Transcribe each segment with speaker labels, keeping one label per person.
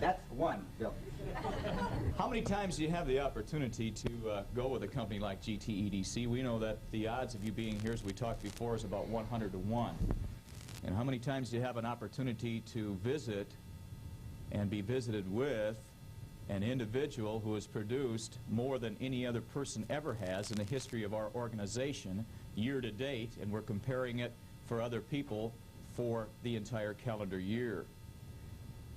Speaker 1: That's one, Bill.
Speaker 2: How many times do you have the opportunity to go with a company like GTEDC? We know that the odds of you being here, as we talked before, is about 100 to 1. And how many times do you have an opportunity to visit and be visited with an individual who has produced more than any other person ever has in the history of our organization year to date, and we're comparing it for other people for the entire calendar year?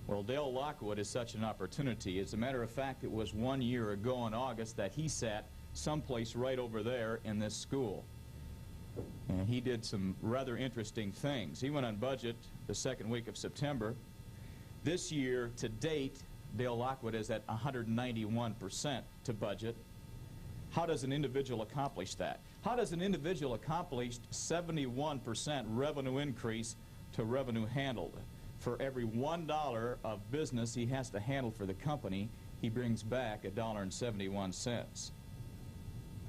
Speaker 2: Well, Dale Lockwood is such an opportunity. As a matter of fact, it was 1 year ago in August that he sat someplace right over there in this school. And he did some rather interesting things. He went on budget the second week of September. This year, to date, Dale Lockwood is at 191% to budget. How does an individual accomplish that? How does an individual accomplish 71% revenue increase to revenue handled? For every $1 of business he has to handle for the company, he brings back $1.71.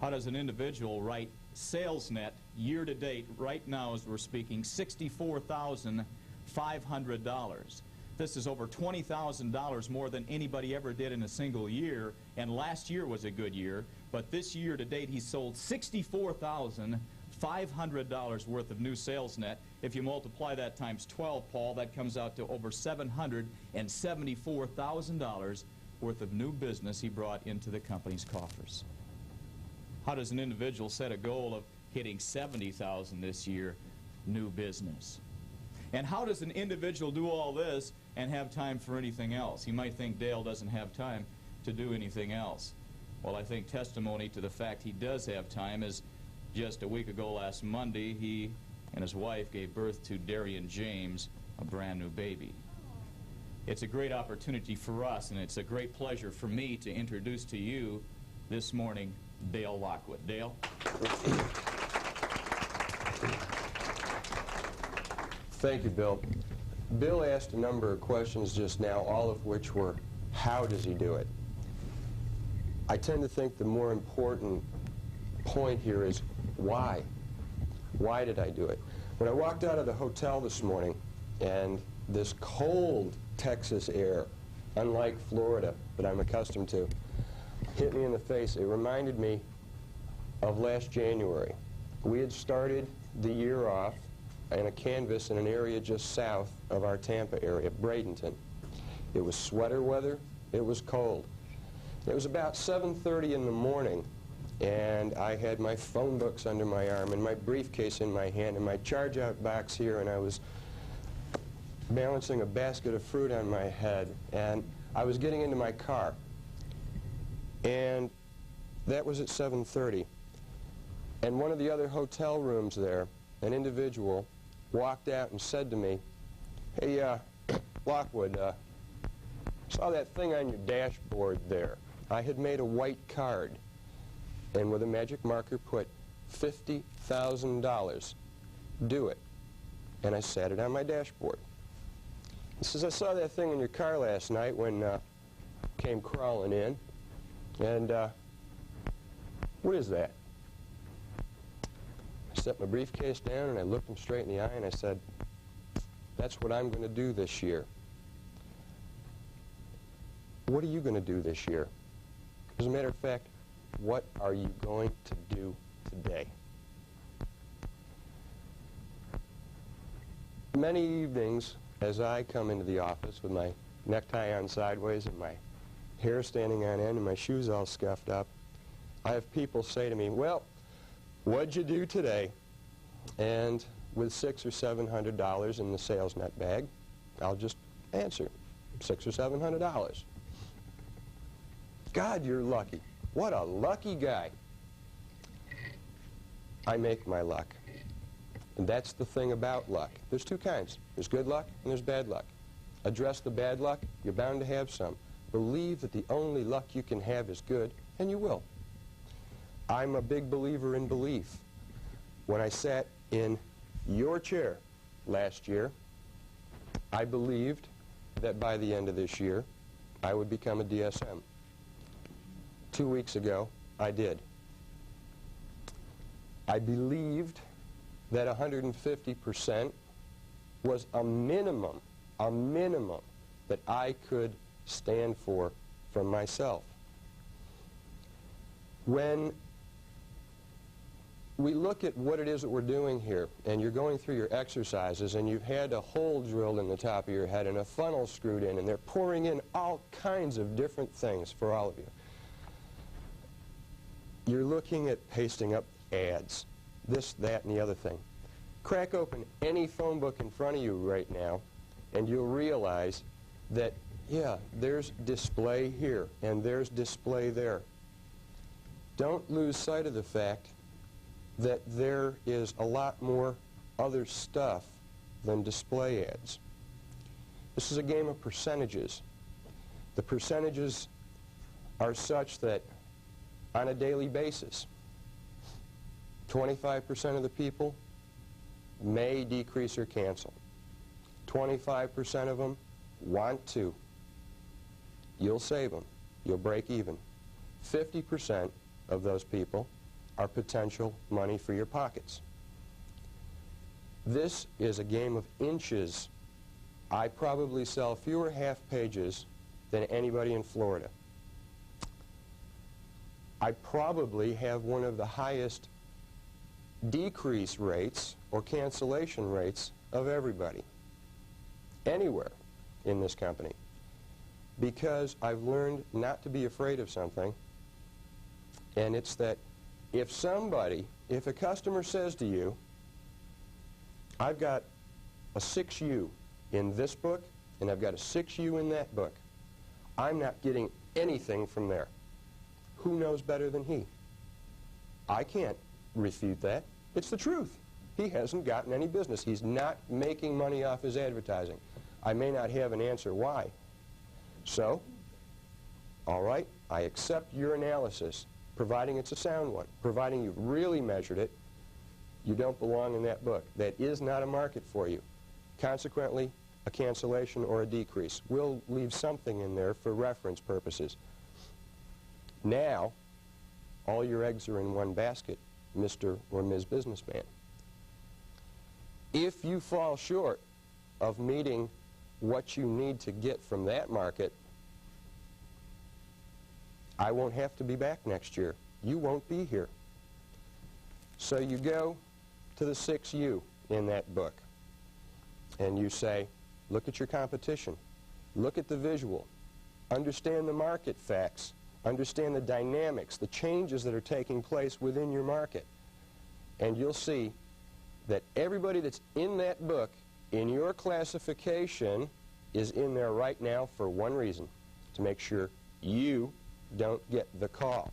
Speaker 2: How does an individual write sales net year to date, right now as we're speaking, $64,500? This is over $20,000 more than anybody ever did in a single year, and last year was a good year, but this year to date he sold $64,500 worth of new sales net. If you multiply that times 12, Paul, that comes out to over $774,000 worth of new business he brought into the company's coffers. How does an individual set a goal of hitting $70,000 this year new business? And how does an individual do all this and have time for anything else? You might think Dale doesn't have time to do anything else. Well, I think testimony to the fact he does have time is just a week ago last Monday, he and his wife gave birth to Darian James, a brand new baby. It's a great opportunity for us, and it's a great pleasure for me to introduce to you this morning Dale Lockwood. Dale?
Speaker 3: Thank you, Bill. Bill asked a number of questions just now, all of which were, how does he do it? I tend to think the more important point here is why. Why did I do it? When I walked out of the hotel this morning, and this cold Texas air, unlike Florida that I'm accustomed to, hit me in the face, it reminded me of last January. We had started the year off in a canvas in an area just south of our Tampa area, Bradenton. It was sweater weather, it was cold. It was about 7:30 in the morning, and I had my phone books under my arm and my briefcase in my hand and my charge-out box here, and I was balancing a basket of fruit on my head, and I was getting into my car. And that was at 7:30. And one of the other hotel rooms there, an individual walked out and said to me, "Hey, Lockwood, saw that thing on your dashboard there." I had made a white card and with a magic marker put $50,000. Do it. And I sat it on my dashboard. He says, "I saw that thing in your car last night when came crawling in. And what is that?" I set my briefcase down and I looked him straight in the eye and I said, "That's what I'm going to do this year." What are you going to do this year? As a matter of fact, what are you going to do today? Many evenings, as I come into the office with my necktie on sideways and my hair standing on end and my shoes all scuffed up, I have people say to me, "Well, what'd you do today?" And with $600 or $700 in the sales net bag, I'll just answer, $600 or $700. God, you're lucky. What a lucky guy. I make my luck. And that's the thing about luck. There's two kinds. There's good luck and there's bad luck. Address the bad luck, you're bound to have some. Believe that the only luck you can have is good, and you will. I'm a big believer in belief. When I sat in your chair last year, I believed that by the end of this year, I would become a DSM. 2 weeks ago, I did. I believed that 150% was a minimum that I could stand for from myself. When we look at what it is that we're doing here, and you're going through your exercises, and you've had a hole drilled in the top of your head and a funnel screwed in, and they're pouring in all kinds of different things for all of you. You're looking at pasting up ads, this, that, and the other thing. Crack open any phone book in front of you right now, and you'll realize that, yeah, there's display here, and there's display there. Don't lose sight of the fact that there is a lot more other stuff than display ads. This is a game of percentages. The percentages are such that on a daily basis, 25% of the people may decrease or cancel. 25% of them want to. You'll save them. You'll break even. 50% of those people are potential money for your pockets. This is a game of inches. I probably sell fewer half pages than anybody in Florida. I probably have one of the highest decrease rates or cancellation rates of everybody, anywhere in this company, because I've learned not to be afraid of something, and it's that if a customer says to you, I've got a 6U in this book, and I've got a 6U in that book, I'm not getting anything from there. Who knows better than he? I can't refute that. It's the truth. He hasn't gotten any business. He's not making money off his advertising. I may not have an answer why. So, all right, I accept your analysis, providing it's a sound one, providing you've really measured it. You don't belong in that book. That is not a market for you. Consequently, a cancellation or a decrease. We'll leave something in there for reference purposes. Now, all your eggs are in one basket, Mr. or Ms. Businessman. If you fall short of meeting what you need to get from that market, I won't have to be back next year. You won't be here. So you go to the 6U in that book, and you say, look at your competition. Look at the visual. Understand the market facts. Understand the dynamics, the changes that are taking place within your market. And you'll see that everybody that's in that book, in your classification, is in there right now for one reason, to make sure you don't get the call.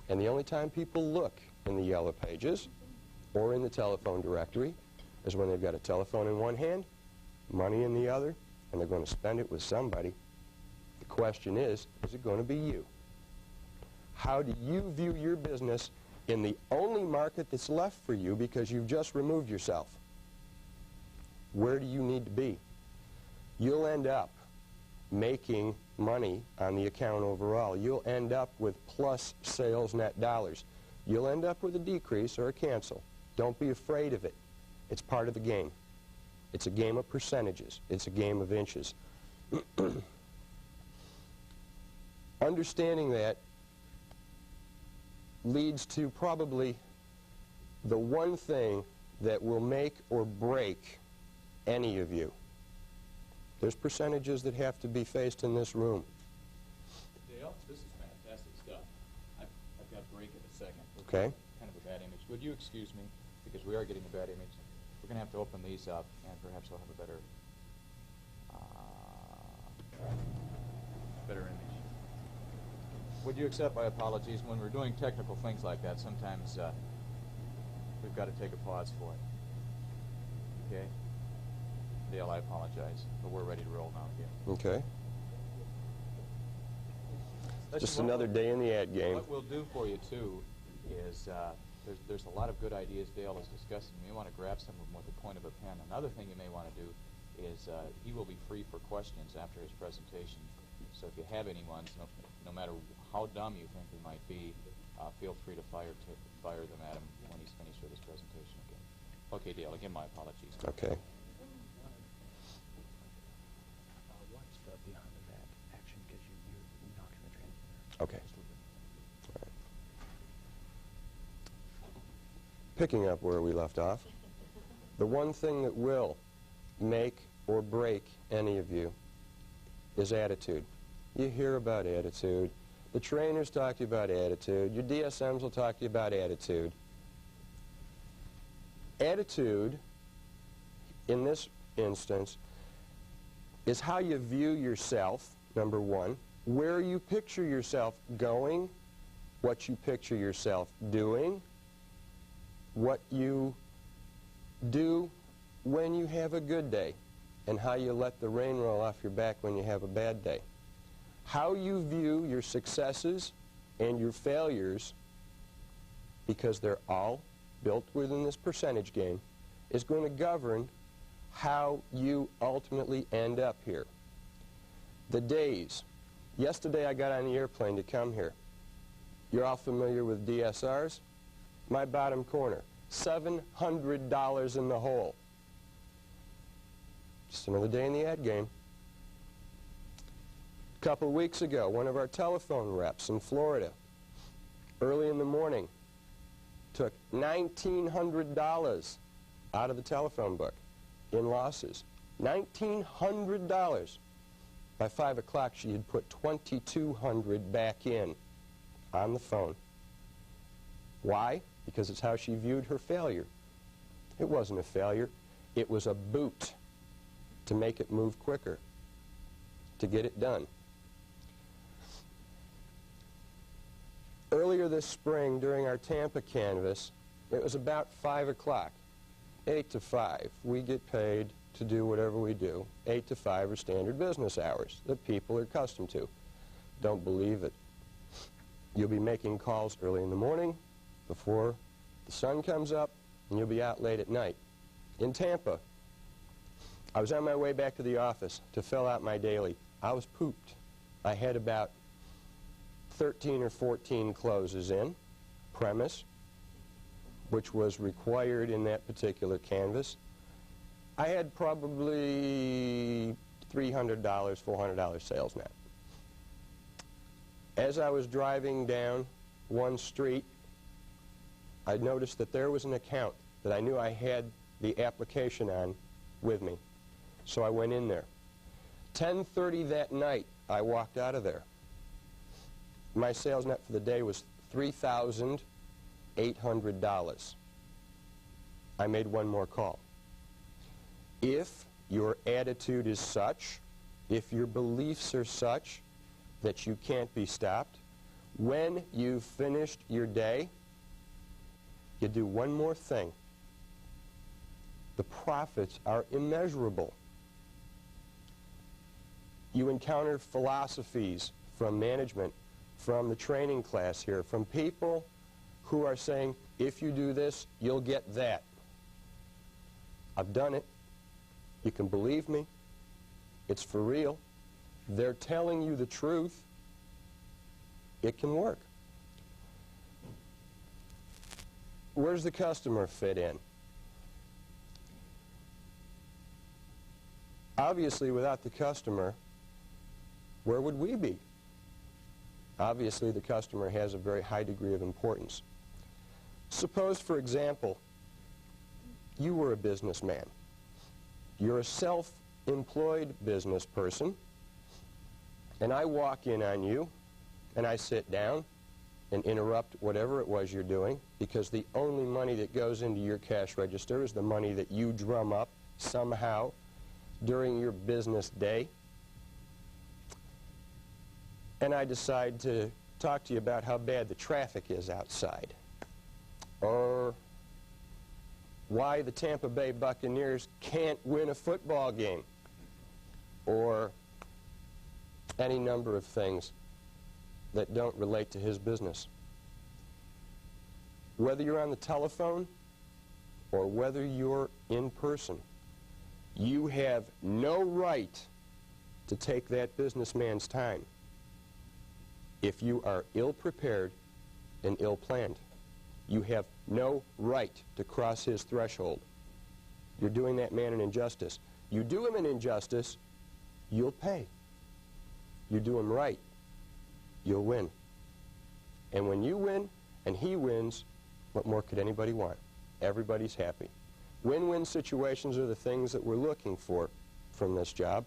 Speaker 3: And the only time people look in the yellow pages or in the telephone directory is when they've got a telephone in one hand, money in the other, and they're going to spend it with somebody. The question is it going to be you? How do you view your business in the only market that's left for you because you've just removed yourself? Where do you need to be? You'll end up making money on the account overall. You'll end up with plus sales net dollars. You'll end up with a decrease or a cancel. Don't be afraid of it. It's part of the game. It's a game of percentages. It's a game of inches. Understanding that leads to probably the one thing that will make or break any of you. There's percentages that have to be faced in this room.
Speaker 2: Dale, this is fantastic stuff. I've got to break in a second.
Speaker 3: Okay.
Speaker 2: Kind of a bad image. Would you excuse me? Because we are getting a bad image. We're going to have to open these up, and perhaps we'll have a better image. Would you accept my apologies? When we're doing technical things like that, sometimes we've got to take a pause for it. Okay? Dale, I apologize, but we're ready to roll now again.
Speaker 3: Okay. Just another day in the ad game.
Speaker 2: What we'll do for you, too, is there's a lot of good ideas Dale is discussing. You may want to grab some of them with the point of a pen. Another thing you may want to do is he will be free for questions after his presentation. So if you have any ones, no matter how dumb you think they might be, feel free to fire them at him when he's finished with his presentation again. Okay, Dale, again, my apologies.
Speaker 3: Okay. picking up where we left off, the one thing that will make or break any of you is attitude. You hear about attitude. The trainers talk to you about attitude. Your DSMs will talk to you about attitude. Attitude, in this instance, is how you view yourself, number one, where you picture yourself going, what you picture yourself doing, what you do when you have a good day, and how you let the rain roll off your back when you have a bad day. How you view your successes and your failures, because they're all built within this percentage game, is going to govern how you ultimately end up here. The days. Yesterday I got on the airplane to come here. You're all familiar with DSRs? My bottom corner, $700 in the hole. Just another day in the ad game. A couple weeks ago, one of our telephone reps in Florida, early in the morning, took $1,900 out of the telephone book in losses. $1,900. By 5 o'clock, she had put $2,200 back in on the phone. Why? Because it's how she viewed her failure. It wasn't a failure. It was a boot to make it move quicker, to get it done. Earlier this spring, during our Tampa canvas, it was about 5 o'clock, 8 to 5. We get paid to do whatever we do. 8 to 5 are standard business hours that people are accustomed to. Don't believe it. You'll be making calls early in the morning before the sun comes up, and you'll be out late at night. In Tampa, I was on my way back to the office to fill out my daily. I was pooped. I had about 13 or 14 closes in, premise, which was required in that particular canvas. I had probably $300, $400 sales net. As I was driving down one street, I noticed that there was an account that I knew I had the application on with me. So I went in there. 10:30 that night, I walked out of there. My sales net for the day was $3,800. I made one more call. If your attitude is such, if your beliefs are such that you can't be stopped, when you've finished your day, you do one more thing. The profits are immeasurable. You encounter philosophies from management, from the training class here, from people who are saying, if you do this, you'll get that. I've done it. You can believe me. It's for real. They're telling you the truth. It can work. Where's the customer fit in? Obviously, without the customer, where would we be? Obviously, the customer has a very high degree of importance. Suppose, for example, you were a businessman. You're a self-employed business person, and I walk in on you, and I sit down and interrupt whatever it was you're doing, because the only money that goes into your cash register is the money that you drum up somehow during your business day. And I decide to talk to you about how bad the traffic is outside, or why the Tampa Bay Buccaneers can't win a football game, or any number of things that don't relate to his business. Whether you're on the telephone or whether you're in person, you have no right to take that businessman's time if you are ill-prepared and ill-planned. You have no right to cross his threshold. You're doing that man an injustice. You do him an injustice, you'll pay. You do him right, you'll win. And when you win and he wins, what more could anybody want? everybody's happy. Win-win situations are the things that we're looking for from this job,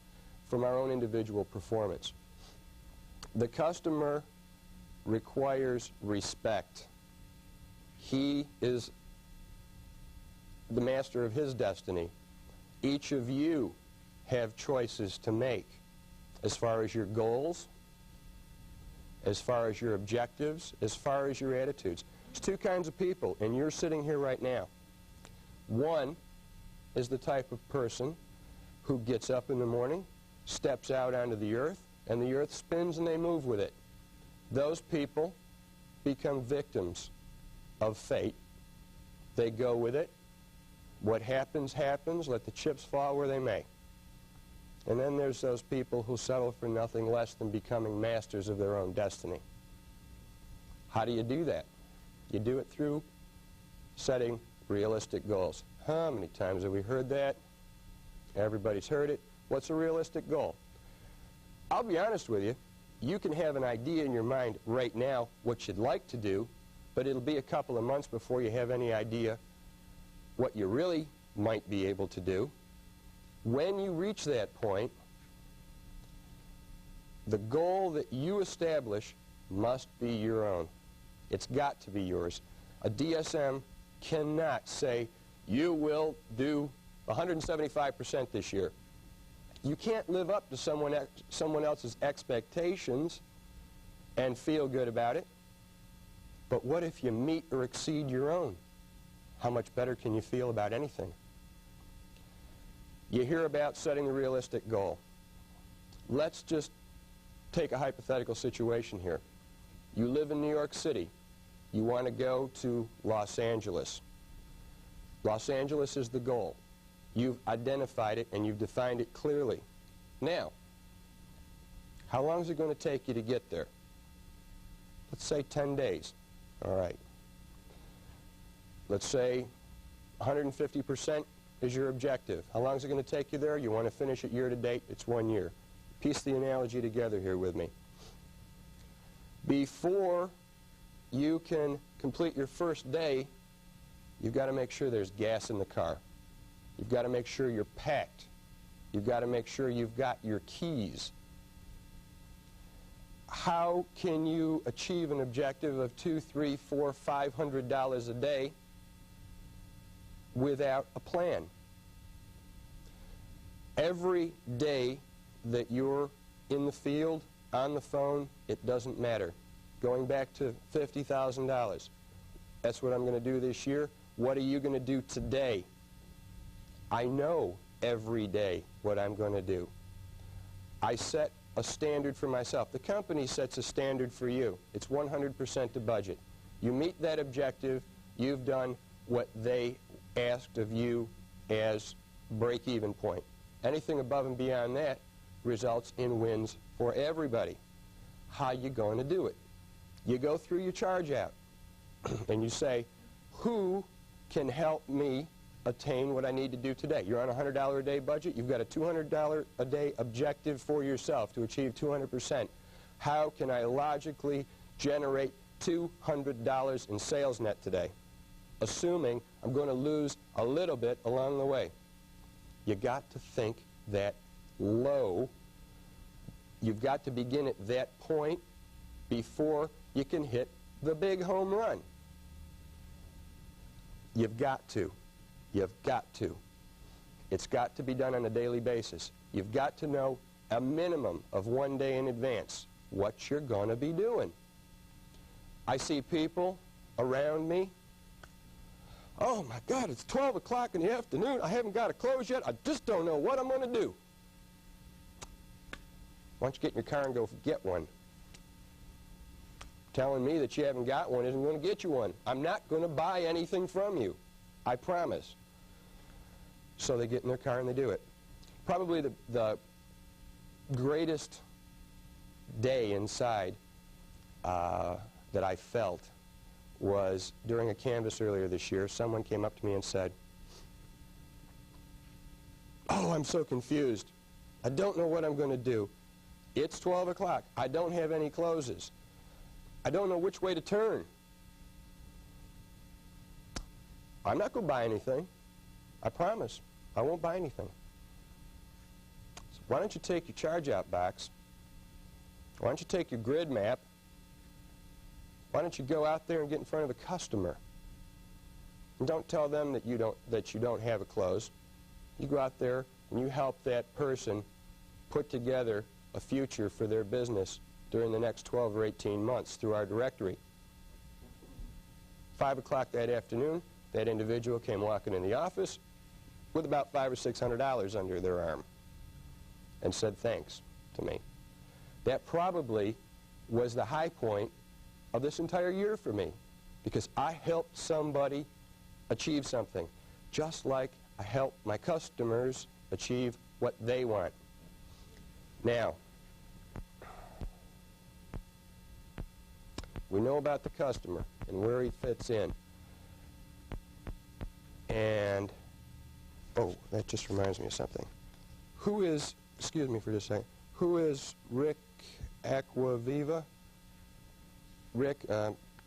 Speaker 3: from our own individual performance. The customer requires respect. He is the master of his destiny. Each of you have choices to make as far as your goals, as far as your objectives, as far as your attitudes. There's two kinds of people, and you're sitting here right now. One is the type of person who gets up in the morning, steps out onto the earth, and the earth spins and they move with it. Those people become victims of fate. They go with it. What happens, happens. Let the chips fall where they may. And then there's those people who settle for nothing less than becoming masters of their own destiny. How do you do that? You do it through setting realistic goals. How many times have we heard that? Everybody's heard it. What's a realistic goal? I'll be honest with you. You can have an idea in your mind right now what you'd like to do, but it'll be a couple of months before you have any idea what you really might be able to do. When you reach that point, the goal that you establish must be your own. It's got to be yours. A DSM cannot say, you will do 175% this year. You can't live up to someone else's expectations and feel good about it. But what if you meet or exceed your own? How much better can you feel about anything? You hear about setting a realistic goal. Let's just take a hypothetical situation here. You live in New York City. You want to go to Los Angeles. Los Angeles is the goal. You've identified it and you've defined it clearly. Now, how long is it going to take you to get there? Let's say 10 days. All right. Let's say 150% is your objective. How long is it going to take you there? You want to finish it year to date? It's 1 year. Piece the analogy together here with me. Before you can complete your first day, you've got to make sure there's gas in the car. You've got to make sure you're packed. You've got to make sure you've got your keys. How can you achieve an objective of $200, $300, $400, $500 a day without a plan? Every day that you're in the field, on the phone, it doesn't matter. Going back to $50,000. That's what I'm going to do this year. What are you going to do today? I know every day what I'm going to do. I set a standard for myself. The company sets a standard for you. It's 100% the budget. You meet that objective, you've done what they asked of you as break-even point. Anything above and beyond that results in wins for everybody. How are you going to do it? You go through your charge out and you say, who can help me attain what I need to do today? You're on a $100 a day budget. You've got a $200 a day objective for yourself to achieve 200%. How can I logically generate $200 in sales net today, assuming I'm going to lose a little bit along the way? You got to think that low. You've got to begin at that point before you can hit the big home run. You've got to. You've got to. It's got to be done on a daily basis. You've got to know a minimum of 1 day in advance what you're going to be doing. I see people around me, oh my God, it's 12 o'clock in the afternoon, I haven't got a close yet, I just don't know what I'm going to do. Why don't you get in your car and go get one? Telling me that you haven't got one isn't going to get you one. I'm not going to buy anything from you. I promise. So they get in their car and they do it. Probably the greatest day inside that I felt was during a canvas earlier this year. Someone came up to me and said, oh, I'm so confused. I don't know what I'm going to do. It's 12 o'clock. I don't have any closes. I don't know which way to turn. I'm not going to buy anything. I promise. I won't buy anything. So why don't you take your charge-out box? Why don't you take your grid map? Why don't you go out there and get in front of a customer? And don't tell them that you don't have a close. You go out there and you help that person put together a future for their business during the next 12 or 18 months through our directory. 5 o'clock that afternoon, that individual came walking in the office with about $500 or $600 under their arm and said thanks to me. That probably was the high point of this entire year for me, because I helped somebody achieve something, just like I help my customers achieve what they want. Now, we know about the customer and where he fits in. And, oh, that just reminds me of something. Who is, excuse me for just a second, who is Rick Aquaviva? Rick,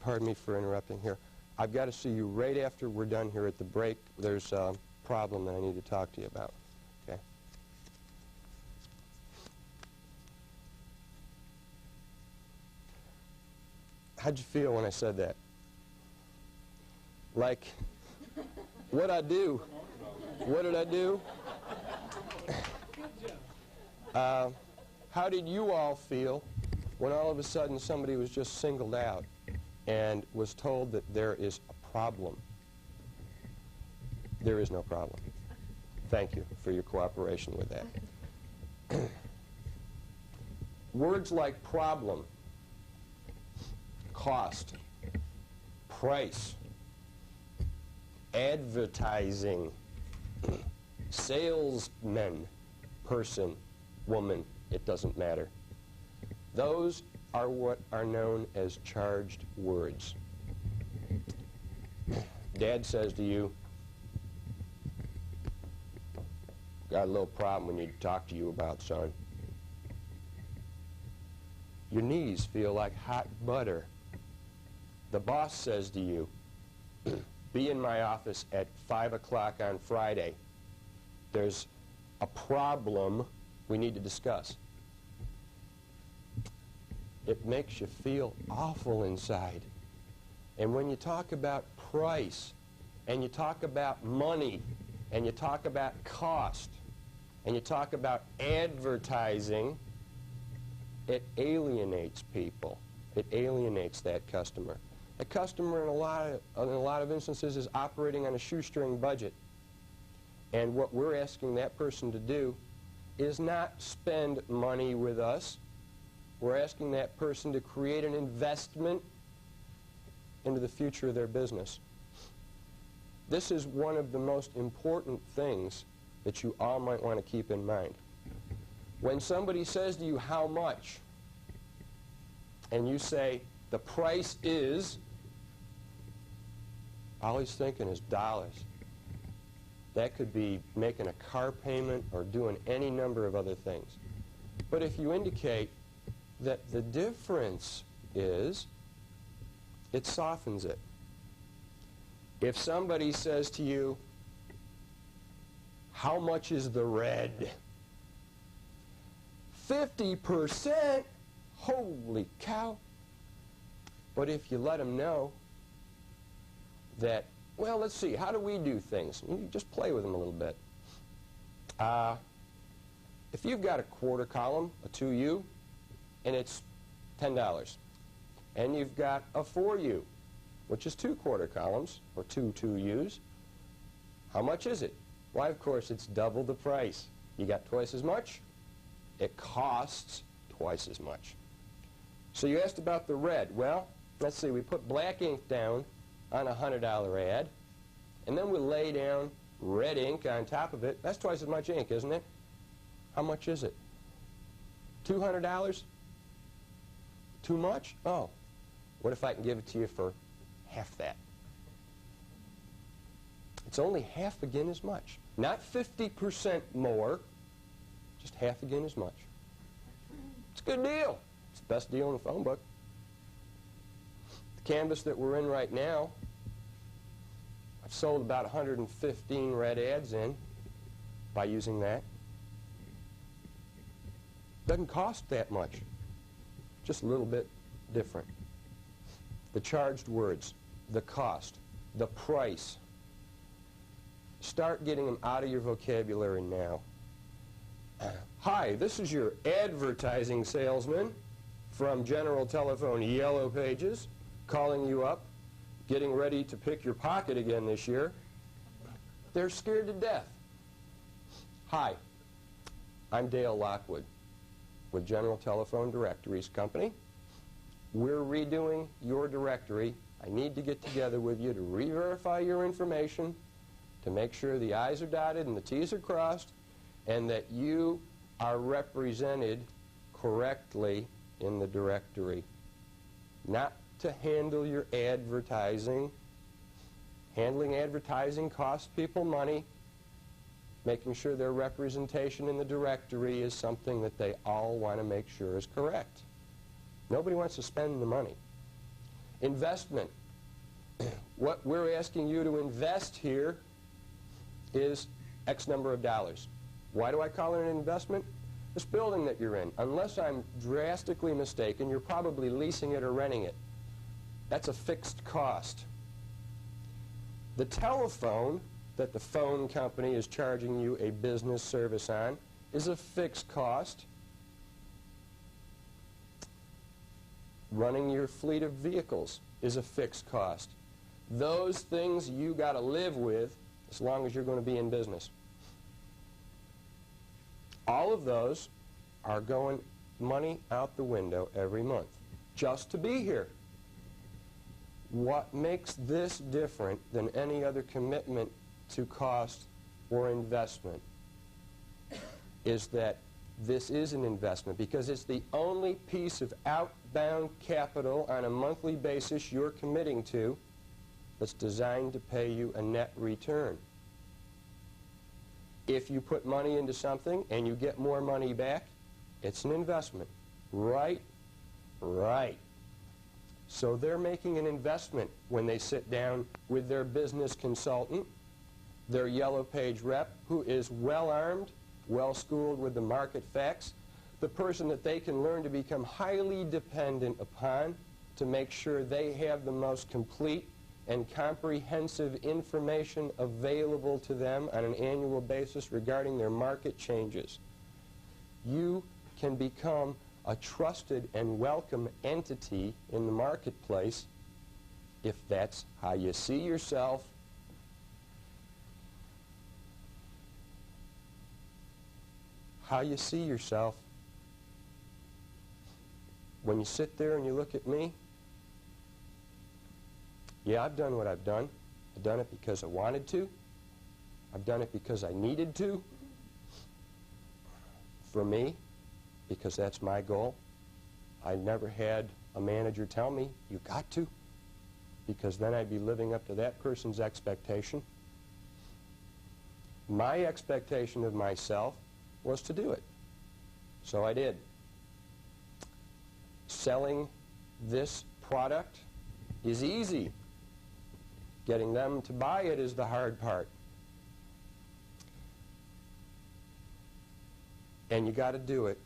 Speaker 3: pardon me for interrupting here. I've got to see you right after we're done here at the break. There's a problem that I need to talk to you about. Okay? How'd you feel when I said that? Like, what'd I do? What did I do? How did you all feel when all of a sudden somebody was just singled out and was told that there is a problem? There is no problem. Thank you for your cooperation with that. Words like problem, cost, price, advertising, salesman, person, woman, it doesn't matter. Those are what are known as charged words. Dad says to you, got a little problem we need to talk to you about, son. Your knees feel like hot butter. The boss says to you, be in my office at 5 o'clock on Friday. There's a problem we need to discuss. It makes you feel awful inside. And when you talk about price, and you talk about money, and you talk about cost, and you talk about advertising, it alienates people. It alienates that customer. A customer in a lot of instances is operating on a shoestring budget. And what we're asking that person to do is not spend money with us. We're asking that person to create an investment into the future of their business. This is one of the most important things that you all might want to keep in mind. When somebody says to you, how much? And you say, the price is, all he's thinking is dollars. That could be making a car payment or doing any number of other things. But if you indicate that the difference is, it softens it. If somebody says to you, how much is the red? 50%? Holy cow. But if you let them know that, well, let's see, how do we do things? You just play with them a little bit. If you've got a quarter column, a 2U, and it's $10, and you've got a 4U, which is 2 quarter columns, or 2 2Us, how much is it? Why, of course, it's double the price. You got twice as much. It costs twice as much. So you asked about the red. Well, let's see, we put black ink down on a $100 ad, and then we lay down red ink on top of it. That's twice as much ink, isn't it? How much is it? $200? Too much? Oh, what if I can give it to you for half that? It's only half again as much. Not 50% more, just half again as much. It's a good deal. It's the best deal in the phone book. The canvas that we're in right now, I've sold about 115 red ads in by using that. Doesn't cost that much, just a little bit different. The charged words, the cost, the price. Start getting them out of your vocabulary now. Hi, this is your advertising salesman from General Telephone Yellow Pages, calling you up, getting ready to pick your pocket again this year. They're scared to death. Hi, I'm Dale Lockwood with General Telephone Directories Company. We're redoing your directory. I need to get together with you to re-verify your information, to make sure the I's are dotted and the T's are crossed, and that you are represented correctly in the directory. Not to handle your advertising. Handling advertising costs people money. Making sure their representation in the directory is something that they all want to make sure is correct. Nobody wants to spend the money. Investment. What we're asking you to invest here is X number of dollars. Why do I call it an investment? This building that you're in, unless I'm drastically mistaken, you're probably leasing it or renting it. That's a fixed cost. The telephone that the phone company is charging you a business service on is a fixed cost. Running your fleet of vehicles is a fixed cost. Those things you got to live with as long as you're going to be in business. All of those are going money out the window every month just to be here. What makes this different than any other commitment to cost or investment is that this is an investment because it's the only piece of outbound capital on a monthly basis you're committing to that's designed to pay you a net return. If you put money into something and you get more money back, it's an investment. Right? Right. So they're making an investment when they sit down with their business consultant, their Yellow Page rep, who is well-armed, well-schooled with the market facts, the person that they can learn to become highly dependent upon to make sure they have the most complete and comprehensive information available to them on an annual basis regarding their market changes. You can become a trusted and welcome entity in the marketplace if that's how you see yourself. How you see yourself. When you sit there and you look at me, yeah, I've done what I've done. I've done it because I wanted to. I've done it because I needed to. For me, because that's my goal. I never had a manager tell me, you got to, because then I'd be living up to that person's expectation. My expectation of myself was to do it. So I did. Selling this product is easy. Getting them to buy it is the hard part. And you got to do it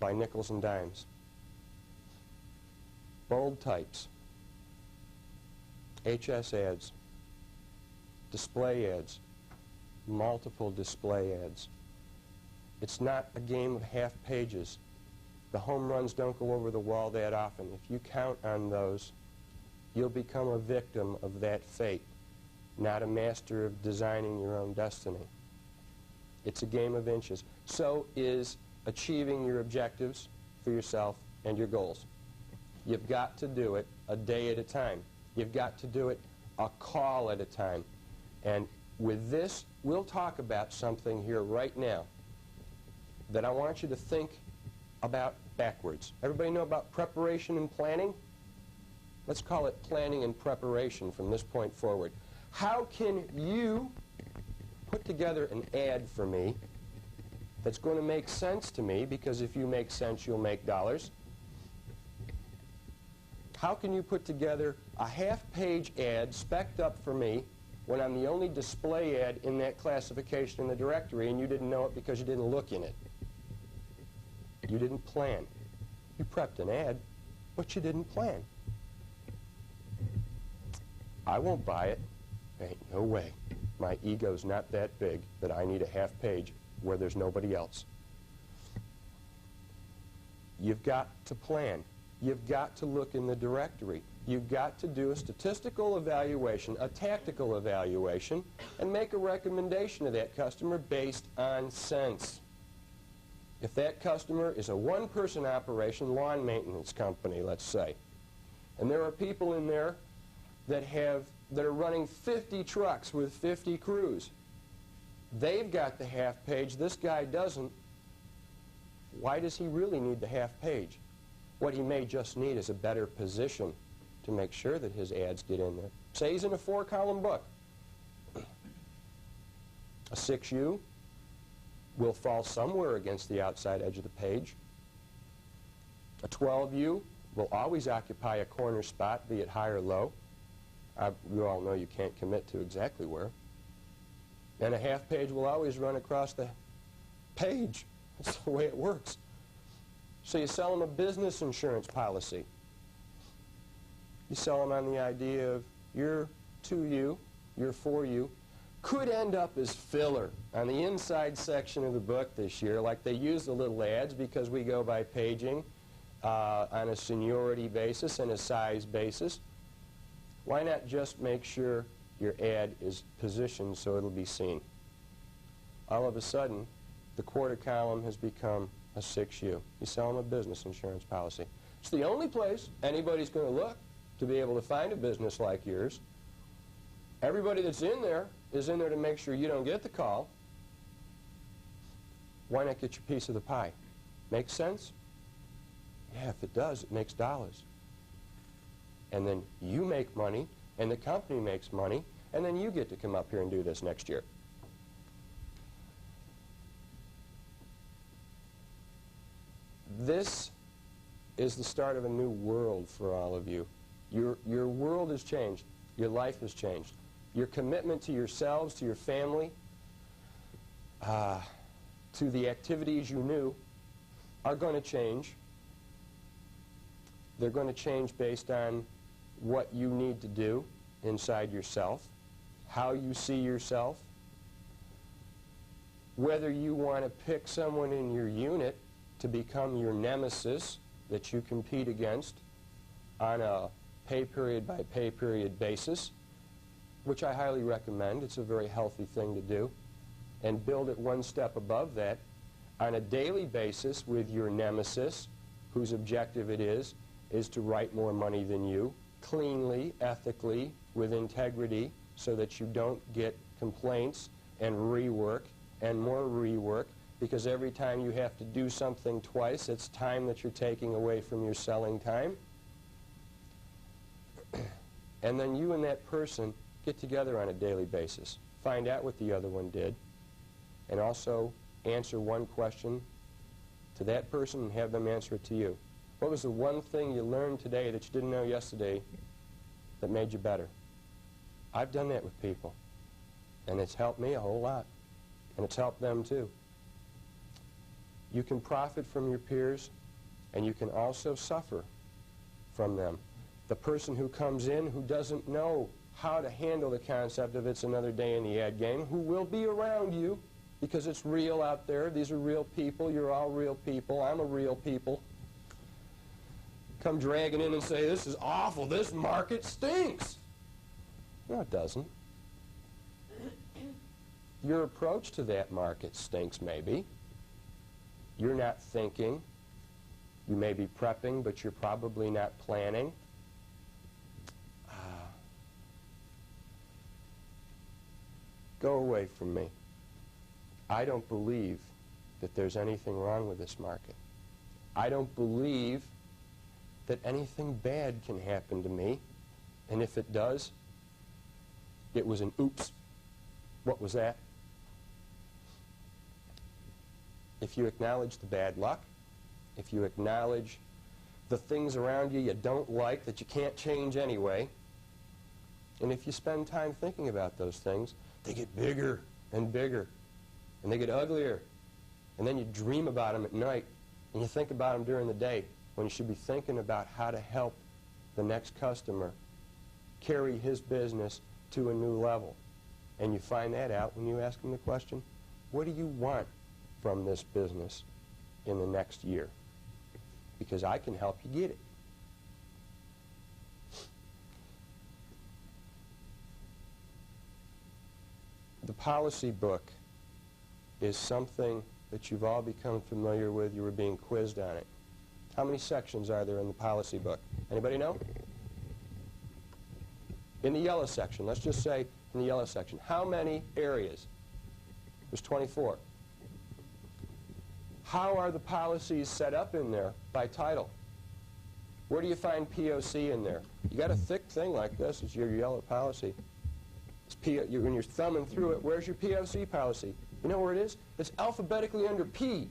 Speaker 3: by nickels and dimes. Bold types, HS ads, display ads, multiple display ads. It's not a game of half pages. The home runs don't go over the wall that often. If you count on those, you'll become a victim of that fate, not a master of designing your own destiny. It's a game of inches. So is achieving your objectives for yourself and your goals. You've got to do it a day at a time. You've got to do it a call at a time. And with this, we'll talk about something here right now that I want you to think about backwards. Everybody know about preparation and planning? Let's call it planning and preparation from this point forward. How can you put together an ad for me that's going to make sense to me, because if you make sense, you'll make dollars? How can you put together a half-page ad spec'd up for me when I'm the only display ad in that classification in the directory and you didn't know it because you didn't look in it? You didn't plan. You prepped an ad, but you didn't plan. I won't buy it. Ain't no way. My ego's not that big that I need a half page where there's nobody else. You've got to plan. You've got to look in the directory. You've got to do a statistical evaluation, a tactical evaluation, and make a recommendation to that customer based on sense. If that customer is a one-person operation, lawn maintenance company, let's say, and there are people in there that are running 50 trucks with 50 crews, they've got the half page, this guy doesn't. Why does he really need the half page? What he may just need is a better position to make sure that his ads get in there. Say he's in a 4-column book. A 6U will fall somewhere against the outside edge of the page. A 12U will always occupy a corner spot, be it high or low. You all know you can't commit to exactly where. And a half page will always run across the page. That's the way it works. So you sell them a business insurance policy. You sell them on the idea of your 2U, your 4U, could end up as filler on the inside section of the book this year, like they use the little ads because we go by paging on a seniority basis and a size basis. Why not just make sure your ad is positioned so it'll be seen? All of a sudden, the quarter column has become a 6U. You sell them a business insurance policy. It's the only place anybody's going to look to be able to find a business like yours. Everybody that's in there is in there to make sure you don't get the call. Why not get your piece of the pie? Make sense? Yeah, if it does, it makes dollars. And then you make money, and the company makes money, and then you get to come up here and do this next year. This is the start of a new world for all of you. Your world has changed. Your life has changed. Your commitment to yourselves, to your family, to the activities you knew are going to change. They're going to change based on what you need to do inside yourself, how you see yourself, whether you want to pick someone in your unit to become your nemesis that you compete against on a pay period by pay period basis, which I highly recommend. It's a very healthy thing to do. And build it one step above that on a daily basis with your nemesis, whose objective it is to write more money than you, cleanly, ethically, with integrity, so that you don't get complaints and rework and more rework, because every time you have to do something twice, it's time that you're taking away from your selling time. And then you and that person get together on a daily basis. Find out what the other one did, and also answer one question to that person and have them answer it to you. What was the one thing you learned today that you didn't know yesterday that made you better? I've done that with people, and it's helped me a whole lot, and it's helped them too. You can profit from your peers, and you can also suffer from them. The person who comes in who doesn't know how to handle the concept of it's another day in the ad game, who will be around you because it's real out there. These are real people. You're all real people. I'm a real people. Come dragging in and say, this is awful. This market stinks. No, it doesn't. Your approach to that market stinks, maybe. You're not thinking. You may be prepping, but you're probably not planning. Go away from me. I don't believe that there's anything wrong with this market. I don't believe that anything bad can happen to me, and if it does, it was an oops. What was that? If you acknowledge the bad luck, if you acknowledge the things around you you don't like that you can't change anyway, And if you spend time thinking about those things, they get bigger and bigger, and they get uglier. And then you dream about them at night, and you think about them during the day, when you should be thinking about how to help the next customer carry his business to a new level. And you find that out when you ask him the question, what do you want from this business in the next year? Because I can help you get it. The policy book is something that you've all become familiar with. You were being quizzed on it. How many sections are there in the policy book? Anybody know? In the yellow section, let's just say in the yellow section, how many areas? There's 24. How are the policies set up in there by title? Where do you find POC in there? You got a thick thing like this, it's your yellow policy. When you're thumbing through it, where's your POC policy? You know where it is? It's alphabetically under P.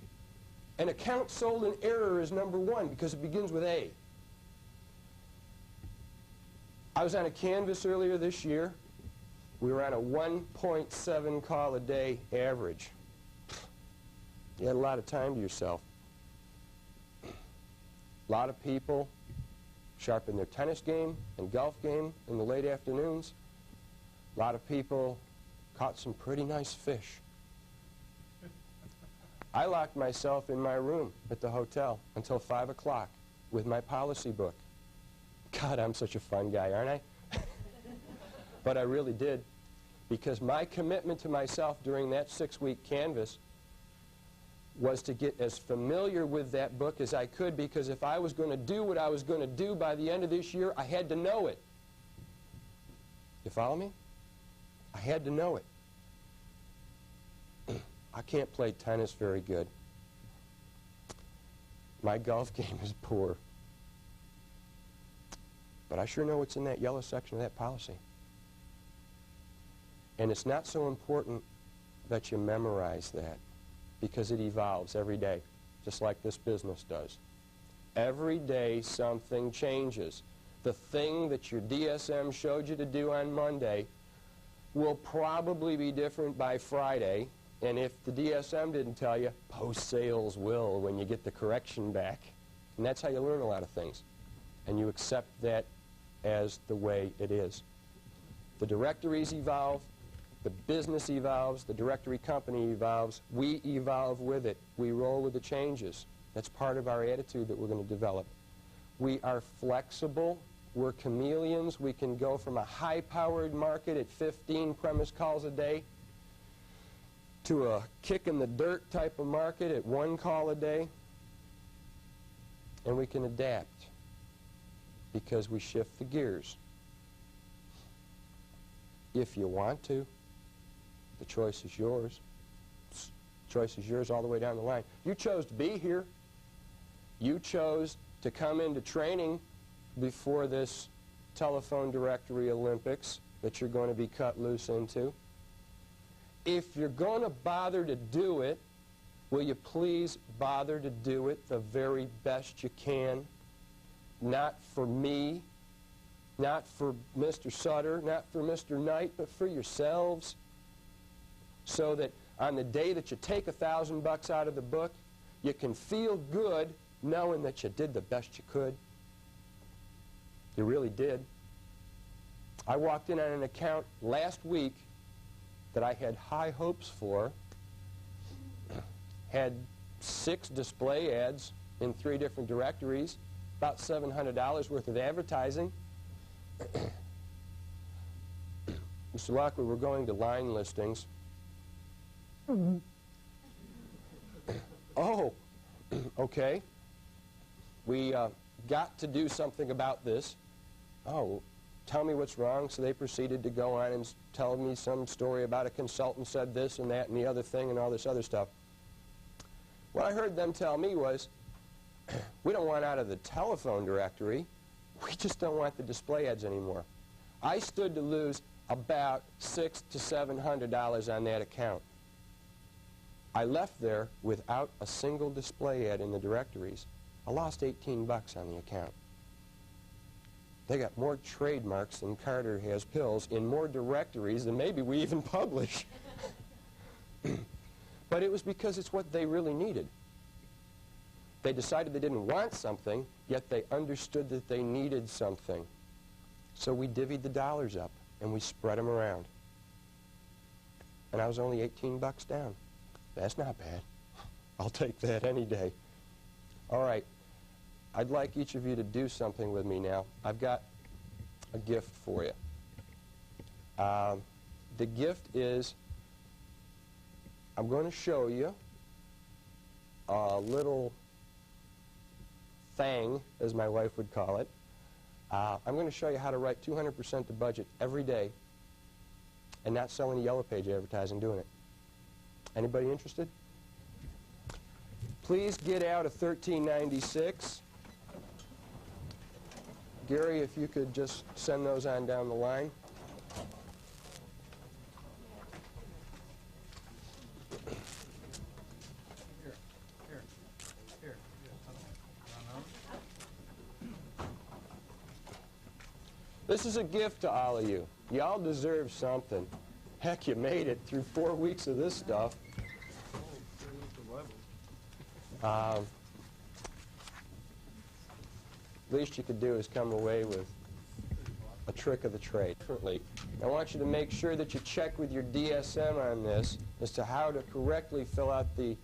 Speaker 3: An account sold in error is number 1 because it begins with A. I was on a canvas earlier this year. We were on a 1.7 call a day average. You had a lot of time to yourself. A lot of people sharpen their tennis game and golf game in the late afternoons. A lot of people caught some pretty nice fish. I locked myself in my room at the hotel until 5 o'clock with my policy book. God, I'm such a fun guy, aren't I? But I really did, because my commitment to myself during that 6-week canvas was to get as familiar with that book as I could, because if I was going to do what I was going to do by the end of this year, I had to know it. You follow me? I had to know it. I can't play tennis very good. My golf game is poor. But I sure know what's in that yellow section of that policy. And it's not so important that you memorize that, because it evolves every day, just like this business does. Every day something changes. The thing that your DSM showed you to do on Monday will probably be different by Friday, and if the DSM didn't tell you, post-sales will when you get the correction back. And that's how you learn a lot of things. And you accept that as the way it is. The directories evolve, the business evolves, the directory company evolves, we evolve with it. We roll with the changes. That's part of our attitude that we're going to develop. We are flexible. We're chameleons. We can go from a high-powered market at 15 premise calls a day to a kick-in-the-dirt type of market at 1 call a day. And we can adapt because we shift the gears. If you want to, the choice is yours. The choice is yours all the way down the line. You chose to be here. You chose to come into training before this telephone directory Olympics that you're going to be cut loose into. If you're going to bother to do it, will you please bother to do it the very best you can? Not for me, not for Mr. Sutter, not for Mr. Knight, but for yourselves, so that on the day that you take $1,000 out of the book, you can feel good knowing that you did the best you could. You really did. I walked in on an account last week that I had high hopes for, had 6 display ads in 3 different directories, about $700 worth of advertising. Mr. Lockwood, we're going to line listings. Oh, okay. We got to do something about this. Oh, tell me what's wrong. So they proceeded to go on and tell me some story about a consultant said this and that and the other thing and all this other stuff. What I heard them tell me was, we don't want out of the telephone directory. We just don't want the display ads anymore. I stood to lose about $600 to $700 on that account. I left there without a single display ad in the directories. I lost $18 on the account. They got more trademarks than Carter has pills in more directories than maybe we even publish. But it was because it's what they really needed. They decided they didn't want something, yet they understood that they needed something. So we divvied the dollars up, and we spread them around. And I was only 18 bucks down. That's not bad. I'll take that any day. All right. I'd like each of you to do something with me now. I've got a gift for you. The gift is, I'm going to show you a little thing, as my wife would call it. I'm going to show you how to write 200% the budget every day and not sell any Yellow Page advertising doing it. Anybody interested? Please get out a 1396. Gary, if you could just send those on down the line. This is a gift to all of you. Y'all deserve something. Heck, you made it through 4 weeks of this stuff. Least you could do is come away with a trick of the trade. I want you to make sure that you check with your DSM on this as to how to correctly fill out the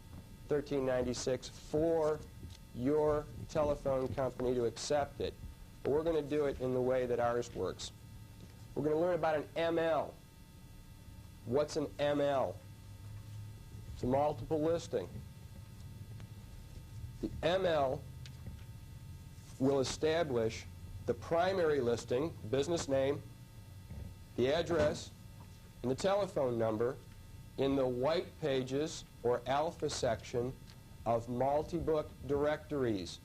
Speaker 3: 1396 for your telephone company to accept it. But we're going to do it in the way that ours works. We're going to learn about an ML. What's an ML? It's a multiple listing. The ML will establish the primary listing, business name, the address, and the telephone number in the white pages or alpha section of multi-book directories.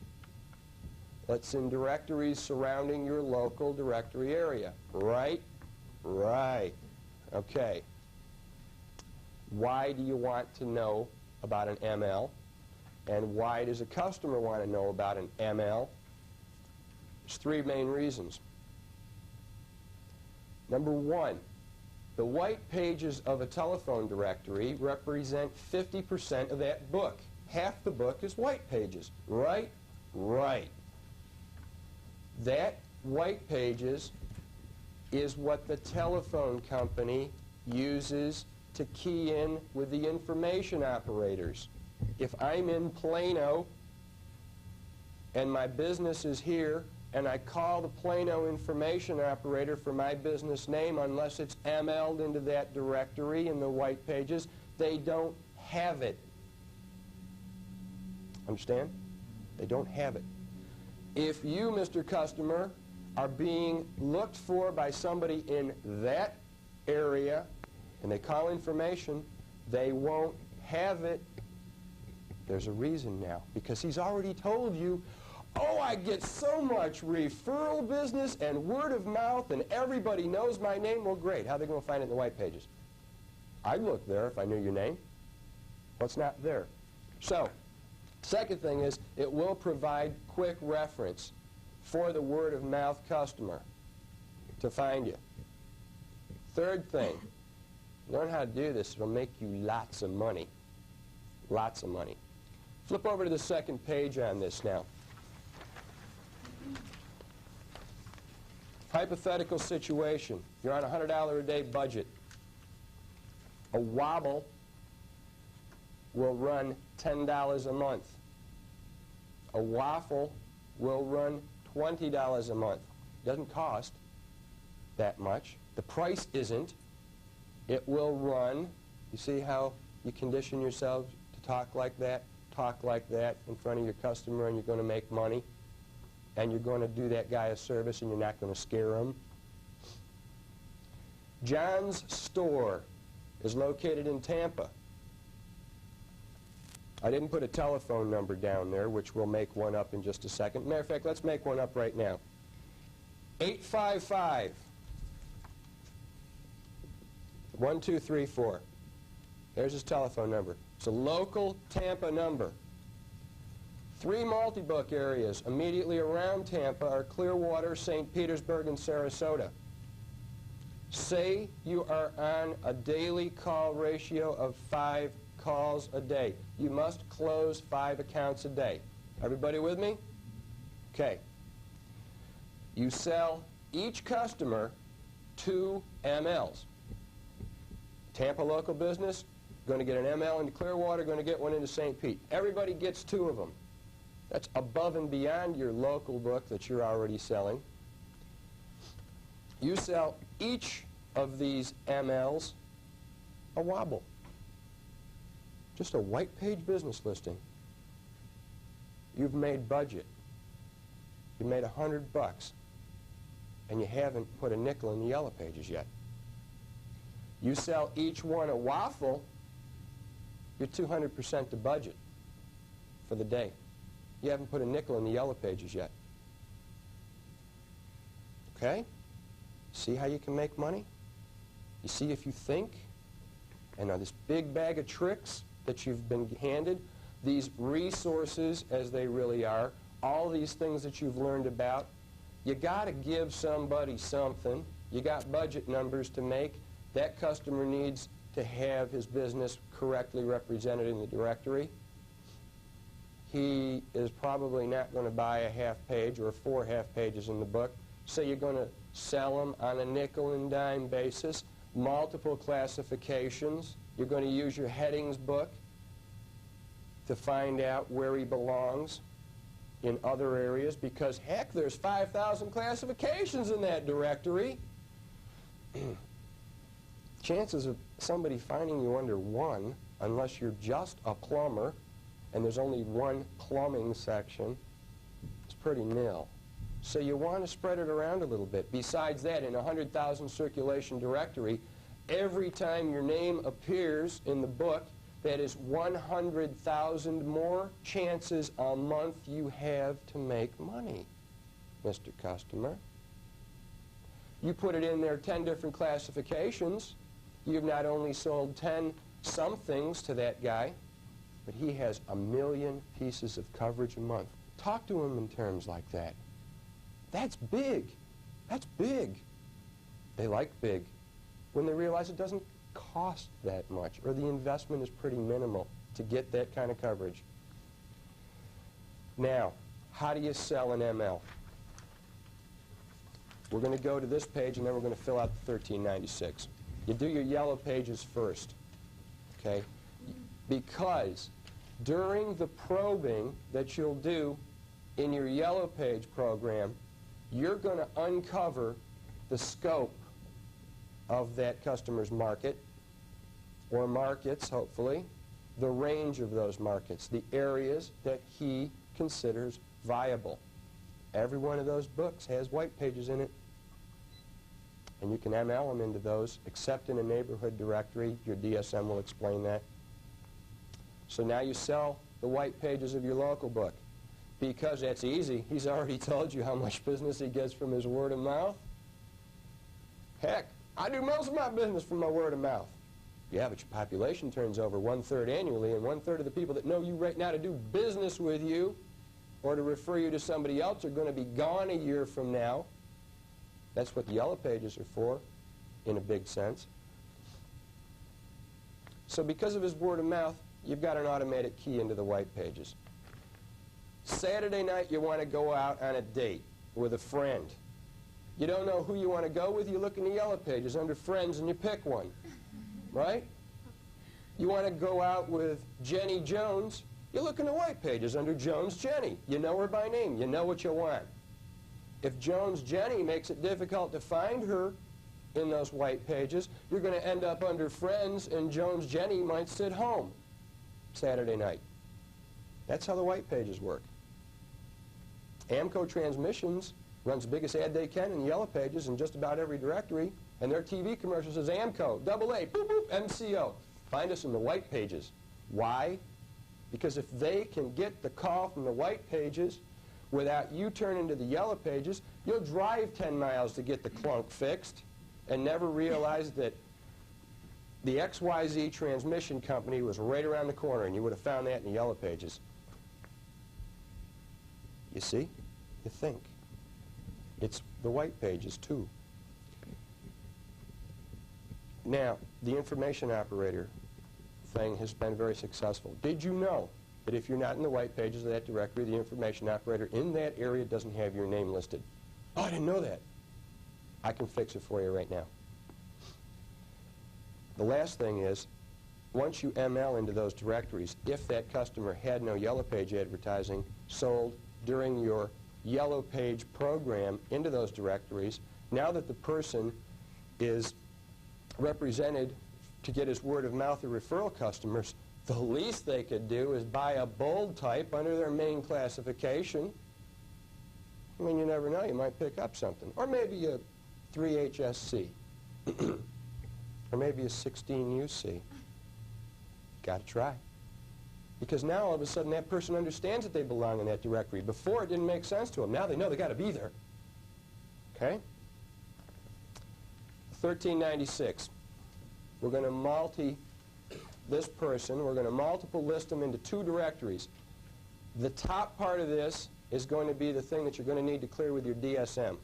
Speaker 3: That's in directories surrounding your local directory area. Right? Right. Okay. Why do you want to know about an ML? And why does a customer want to know about an ML? There's 3 main reasons. Number 1, the white pages of a telephone directory represent 50% of that book. Half the book is white pages. Right? Right. That white pages is what the telephone company uses to key in with the information operators. If I'm in Plano and my business is here and I call the Plano information operator for my business name, unless it's ML'd into that directory in the white pages, they don't have it. Understand? They don't have it. If you, Mr. Customer, are being looked for by somebody in that area and they call information, they won't have it. There's a reason now, because he's already told you, oh, I get so much referral business and word of mouth and everybody knows my name. Well, great. How are they going to find it in the white pages? I'd look there if I knew your name. Well, it's not there. So, second thing is, it will provide quick reference for the word of mouth customer to find you. Third thing, learn how to do this. It'll make you lots of money. Lots of money. Flip over to the second page on this now. Hypothetical situation. You're on a $100 a day budget. A wobble will run $10 a month. A waffle will run $20 a month. Doesn't cost that much. The price isn't. It will run. You see how you condition yourself to talk like that in front of your customer, and you're going to make money, and you're going to do that guy a service, and you're not going to scare him. John's store is located in Tampa. I didn't put a telephone number down there, which we'll make one up in just a second. Matter of fact, let's make one up right now. 855-1234. There's his telephone number. It's a local Tampa number. 3 multi-book areas immediately around Tampa are Clearwater, St. Petersburg, and Sarasota. Say you are on a daily call ratio of 5 calls a day. You must close 5 accounts a day. Everybody with me? Okay. You sell each customer 2 MLs. Tampa local business, going to get an ML into Clearwater, going to get one into St. Pete. Everybody gets 2 of them. That's above and beyond your local book that you're already selling. You sell each of these MLs a wobble. Just a white page business listing. You've made budget. You made $100, and you haven't put a nickel in the yellow pages yet. You sell each one a waffle, you're 200% to budget for the day. You haven't put a nickel in the yellow pages yet. Okay? See how you can make money? You see if you think? And now this big bag of tricks that you've been handed, these resources as they really are, all these things that you've learned about, you got to give somebody something. You got budget numbers to make. That customer needs to have his business correctly represented in the directory. He is probably not going to buy a half page or 4 half pages in the book. So you're going to sell them on a nickel and dime basis, multiple classifications. You're going to use your headings book to find out where he belongs in other areas, because heck, there's 5,000 classifications in that directory. Chances of somebody finding you under 1, unless you're just a plumber and there's only 1 plumbing section, is pretty nil. So you want to spread it around a little bit. Besides that, in a 100,000 circulation directory, every time your name appears in the book, that is 100,000 more chances a month you have to make money, Mr. Customer. You put it in there 10 different classifications. You've not only sold 10 somethings to that guy, but he has 1 million pieces of coverage a month. Talk to him in terms like that. That's big. That's big. They like big when they realize it doesn't cost that much, or the investment is pretty minimal to get that kind of coverage. Now, how do you sell an ML? We're going to go to this page, and then we're going to fill out the 1396. You do your yellow pages first, okay? Because during the probing that you'll do in your yellow page program, you're going to uncover the scope of that customer's market, or markets, hopefully, the range of those markets, the areas that he considers viable. Every one of those books has white pages in it, and you can ML them into those, except in a neighborhood directory. Your DSM will explain that. So now you sell the white pages of your local book. Because that's easy. He's already told you how much business he gets from his word of mouth. Heck, I do most of my business from my word of mouth. Yeah, but your population turns over 1/3 annually, and 1/3 of the people that know you right now to do business with you or to refer you to somebody else are going to be gone a year from now. That's what the yellow pages are for, in a big sense. So because of his word of mouth, you've got an automatic key into the white pages. Saturday night, you want to go out on a date with a friend. You don't know who you want to go with, you look in the yellow pages under friends and you pick one, right? You want to go out with Jenny Jones, you look in the white pages under Jones Jenny. You know her by name, you know what you want. If Jones Jenny makes it difficult to find her in those white pages, you're going to end up under friends, and Jones Jenny might sit home Saturday night. That's how the white pages work. AMCO Transmissions runs the biggest ad they can in the yellow pages in just about every directory, and their TV commercial says AMCO, AA, boop, boop, MCO. Find us in the white pages. Why? Because if they can get the call from the white pages without you turning to the yellow pages, you'll drive 10 miles to get the clunk fixed and never realize that the XYZ transmission company was right around the corner, and you would have found that in the yellow pages. You see? You think. It's the white pages, too. Now, the information operator thing has been very successful. Did you know that if you're not in the white pages of that directory, the information operator in that area doesn't have your name listed? Oh, I didn't know that. I can fix it for you right now. The last thing is, once you ML into those directories, if that customer had no Yellow Page advertising sold during your Yellow Page program into those directories, now that the person is represented to get his word of mouth or referral customers, the least they could do is buy a bold type under their main classification. I mean, you never know, you might pick up something. Or maybe a 3HSC. Or maybe a 16UC. Got to try. Because now all of a sudden that person understands that they belong in that directory. Before it didn't make sense to them. Now they know they got to be there. Okay? 1396. We're going to this person, we're going to multiple list them into two directories. The top part of this is going to be the thing that you're going to need to clear with your DSM.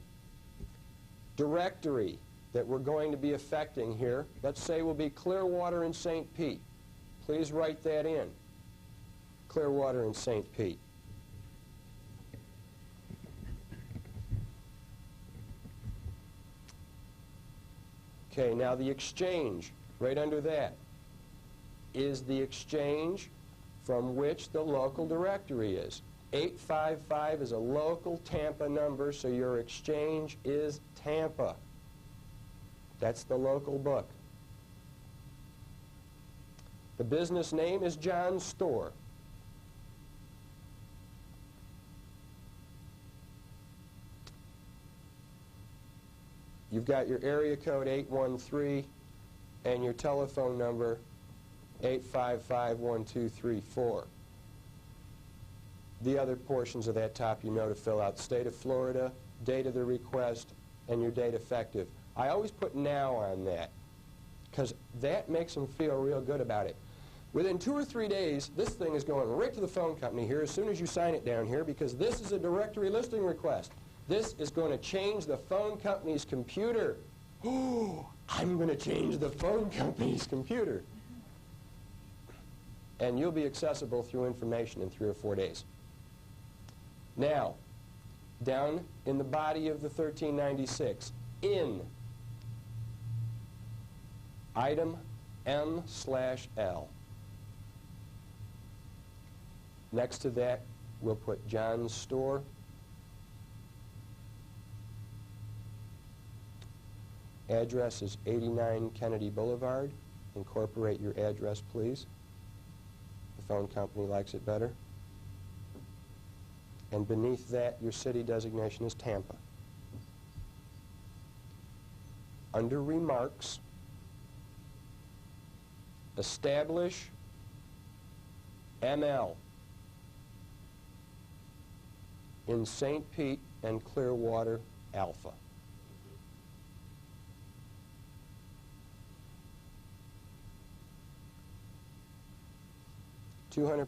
Speaker 3: Directory that we're going to be affecting here, let's say will be Clearwater and St. Pete. Please write that in. Clearwater and St. Pete. Okay, now the exchange, right under that, is the exchange from which the local directory is. 855 is a local Tampa number, so your exchange is Tampa. That's the local book. The business name is John's Store. You've got your area code 813 and your telephone number 855-1234. The other portions of that top you know to fill out. State of Florida, date of the request, and your date effective. I always put now on that because that makes them feel real good about it. Within 2 or 3 days, this thing is going right to the phone company here as soon as you sign it down here because this is a directory listing request. This is going to change the phone company's computer. Oh, I'm going to change the phone company's computer. And you'll be accessible through information in 3 or 4 days. Now, down in the body of the 1396, in item M/L. Next to that, we'll put John's Store. Address is 89 Kennedy Boulevard. Incorporate your address, please. The phone company likes it better. And beneath that, your city designation is Tampa. Under Remarks, establish ML in St. Pete and Clearwater Alpha. $200.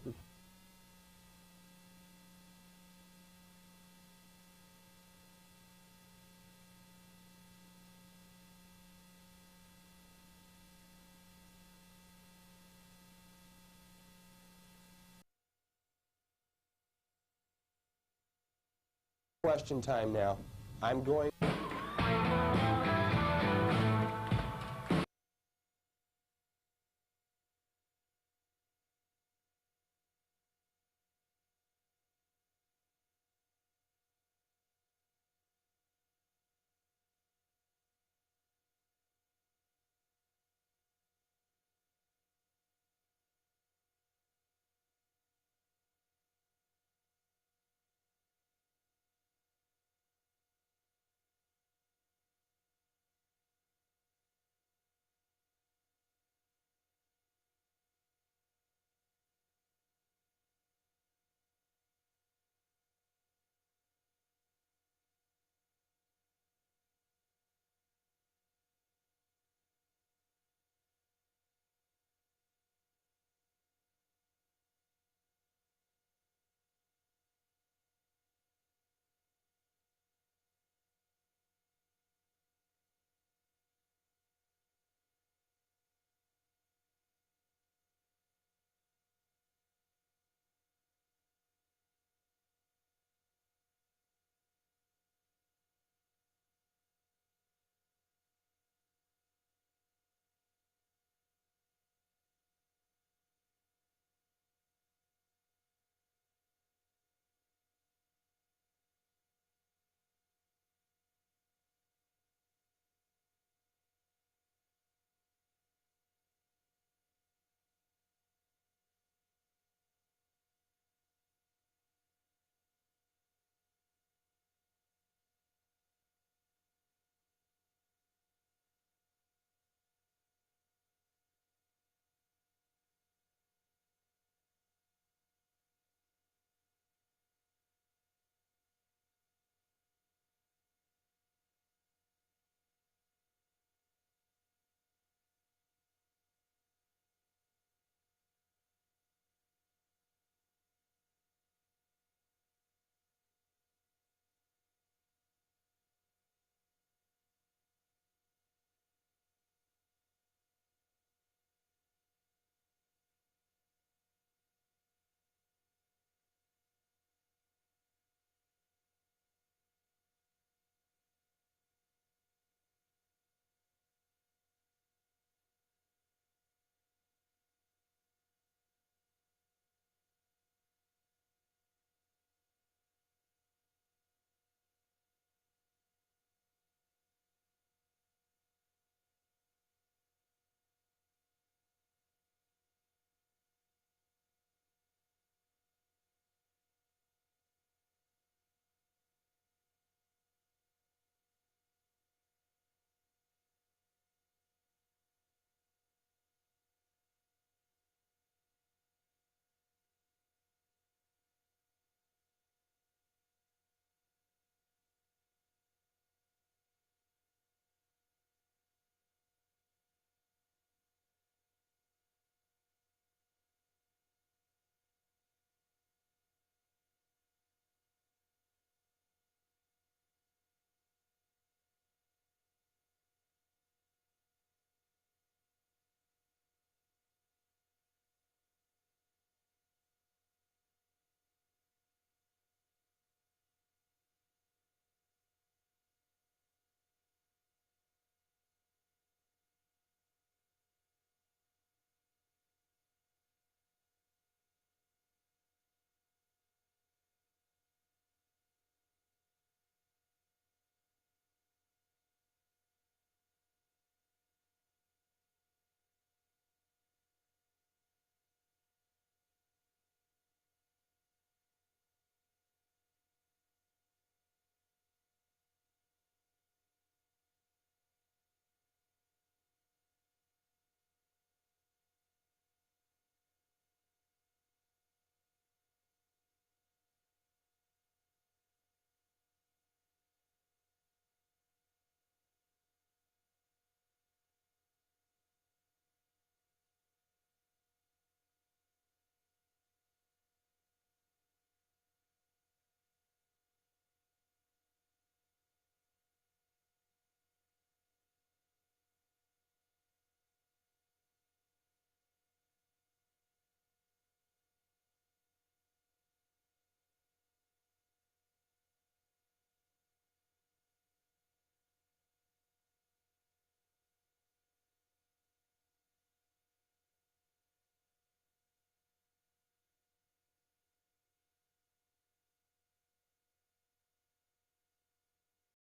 Speaker 3: Question time now. I'm going